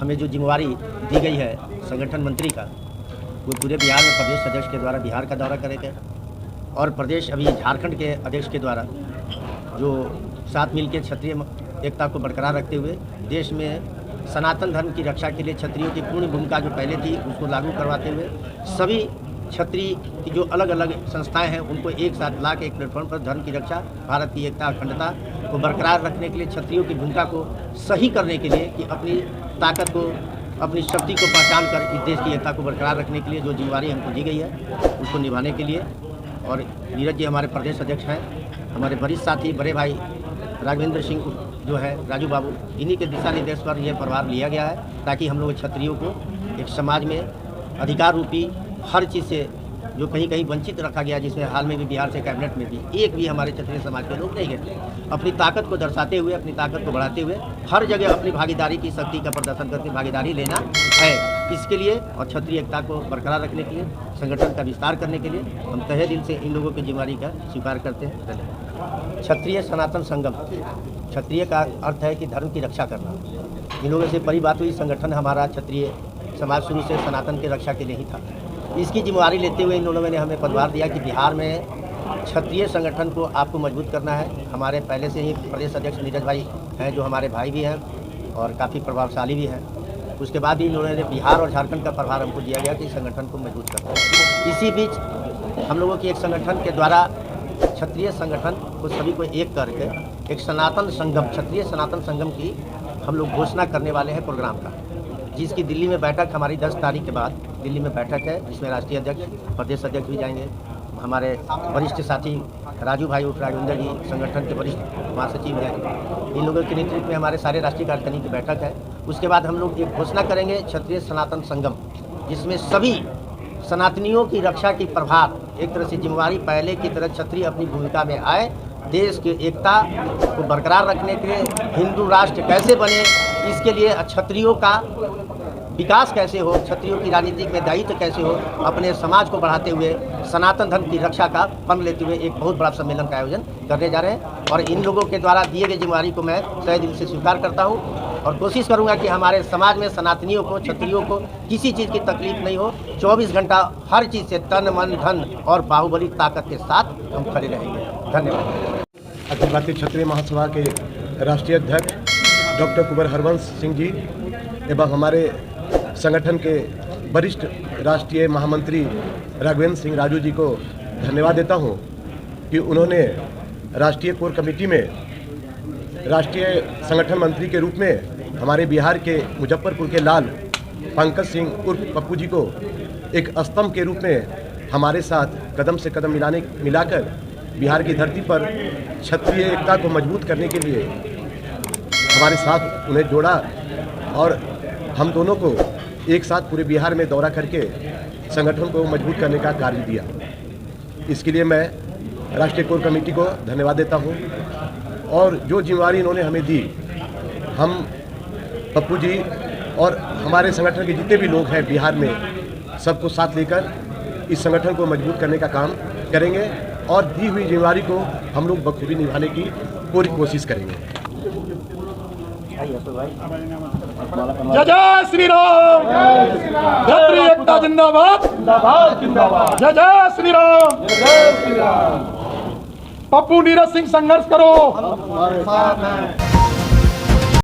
हमें जो जिम्मेवारी दी गई है संगठन मंत्री का, वो पूरे बिहार में प्रदेश अध्यक्ष के द्वारा बिहार का दौरा करेंगे और प्रदेश अभी झारखंड के अध्यक्ष के द्वारा जो साथ मिलकर क्षत्रिय एकता को बरकरार रखते हुए देश में सनातन धर्म की रक्षा के लिए क्षत्रियों की पूर्ण भूमिका जो पहले थी उसको लागू करवाते हुए सभी क्षत्रिय की जो अलग अलग संस्थाएं हैं उनको एक साथ ला के एक प्लेटफॉर्म पर धर्म की रक्षा, भारत की एकता अखंडता को बरकरार रखने के लिए, क्षत्रियों की भूमिका को सही करने के लिए कि अपनी ताकत को, अपनी शक्ति को पहचान कर इस देश की एकता को बरकरार रखने के लिए जो जिम्मेवारी हमको दी गई है उसको निभाने के लिए। और नीरज जी हमारे प्रदेश अध्यक्ष हैं, हमारे वरिष्ठ साथी बड़े भाई राघवेंद्र सिंह जो है राजू बाबू, इन्हीं के दिशा निर्देश पर यह प्रभार लिया गया है ताकि हम लोग क्षत्रियों को एक समाज में अधिकार रूपी हर चीज़ से जो कहीं कहीं वंचित रखा गया, जिसमें हाल में भी बिहार से कैबिनेट में भी एक भी हमारे क्षत्रिय समाज के लोग नहीं गए, अपनी ताकत को दर्शाते हुए, अपनी ताकत को बढ़ाते हुए हर जगह अपनी भागीदारी की शक्ति का प्रदर्शन करके भागीदारी लेना है। इसके लिए और क्षत्रिय एकता को बरकरार रखने के लिए, संगठन का विस्तार करने के लिए हम तहे दिल से इन लोगों की जिम्मेवारी का स्वीकार करते हैं। धन्यवाद। क्षत्रिय सनातन संगम, क्षत्रिय का अर्थ है कि धर्म की रक्षा करना। इन लोगों से बड़ी बात हुई, संगठन हमारा क्षत्रिय समाज शुरू से सनातन की रक्षा के लिए ही था। इसकी जिम्मेवारी लेते हुए इन लोगों ने हमें पदभार दिया कि बिहार में क्षत्रिय संगठन को आपको मजबूत करना है। हमारे पहले से ही प्रदेश अध्यक्ष नीरज भाई हैं जो हमारे भाई भी हैं और काफ़ी प्रभावशाली भी हैं। उसके बाद ही इन्होंने बिहार और झारखंड का प्रभार हमको दिया गया कि संगठन को मजबूत करना है। इसी बीच हम लोगों की एक संगठन के द्वारा क्षत्रिय संगठन को सभी को एक करके एक सनातन संगम, क्षत्रिय सनातन संगम की हम लोग घोषणा करने वाले हैं प्रोग्राम का, जिसकी दिल्ली में बैठक हमारी 10 तारीख के बाद दिल्ली में बैठक है, जिसमें राष्ट्रीय अध्यक्ष, प्रदेश अध्यक्ष भी जाएंगे, हमारे वरिष्ठ साथी राजू भाई उर्फ राघवेंद्र जी संगठन के वरिष्ठ महासचिव हैं, इन लोगों के नेतृत्व में हमारे सारे राष्ट्रीय कार्यकारिणी की बैठक है। उसके बाद हम लोग एक घोषणा करेंगे क्षत्रिय सनातन संगम, जिसमें सभी सनातनियों की रक्षा की प्रभार, एक तरह से जिम्मेवारी पहले की तरह क्षत्रिय अपनी भूमिका में आए, देश की एकता को बरकरार रखने के लिए हिंदू राष्ट्र कैसे बने, इसके लिए क्षत्रियों का विकास कैसे हो, क्षत्रियों की राजनीतिक में दायित्व कैसे हो, अपने समाज को बढ़ाते हुए सनातन धर्म की रक्षा का प्रण लेते हुए एक बहुत बड़ा सम्मेलन का आयोजन करने जा रहे हैं। और इन लोगों के द्वारा दिए गए जिम्मेवारी को मैं तहे दिल से स्वीकार करता हूं और कोशिश करूंगा कि हमारे समाज में सनातनियों को, क्षत्रियों को किसी चीज़ की तकलीफ नहीं हो। 24 घंटा हर चीज़ से तन मन धन और बाहुबली ताकत के साथ हम खड़े रहेंगे। धन्यवाद। अखिल भारतीय क्षत्रिय महासभा के राष्ट्रीय अध्यक्ष डॉक्टर कुंवर हरवंश सिंह जी एवं हमारे संगठन के वरिष्ठ राष्ट्रीय महामंत्री राघवेंद्र सिंह राजू जी को धन्यवाद देता हूं कि उन्होंने राष्ट्रीय कोर कमेटी में राष्ट्रीय संगठन मंत्री के रूप में हमारे बिहार के मुजफ्फरपुर के लाल पंकज सिंह उर्फ पप्पू जी को एक स्तंभ के रूप में हमारे साथ कदम से कदम मिलाकर बिहार की धरती पर क्षत्रिय एकता को मजबूत करने के लिए हमारे साथ उन्हें जोड़ा और हम दोनों को एक साथ पूरे बिहार में दौरा करके संगठन को मजबूत करने का कार्य दिया। इसके लिए मैं राष्ट्रीय कोर कमेटी को धन्यवाद देता हूं और जो जिम्मेवारी इन्होंने हमें दी, हम पप्पू जी और हमारे संगठन के जितने भी लोग हैं बिहार में, सबको साथ लेकर इस संगठन को मजबूत करने का काम करेंगे और दी हुई जिम्मेदारी को हम लोग बखूबी निभाने की पूरी कोशिश करेंगे। जय जय श्री राम, क्षत्रिय एकता जिंदाबाद, जय जय श्री राम। पप्पू नीरज सिंह संघर्ष करो।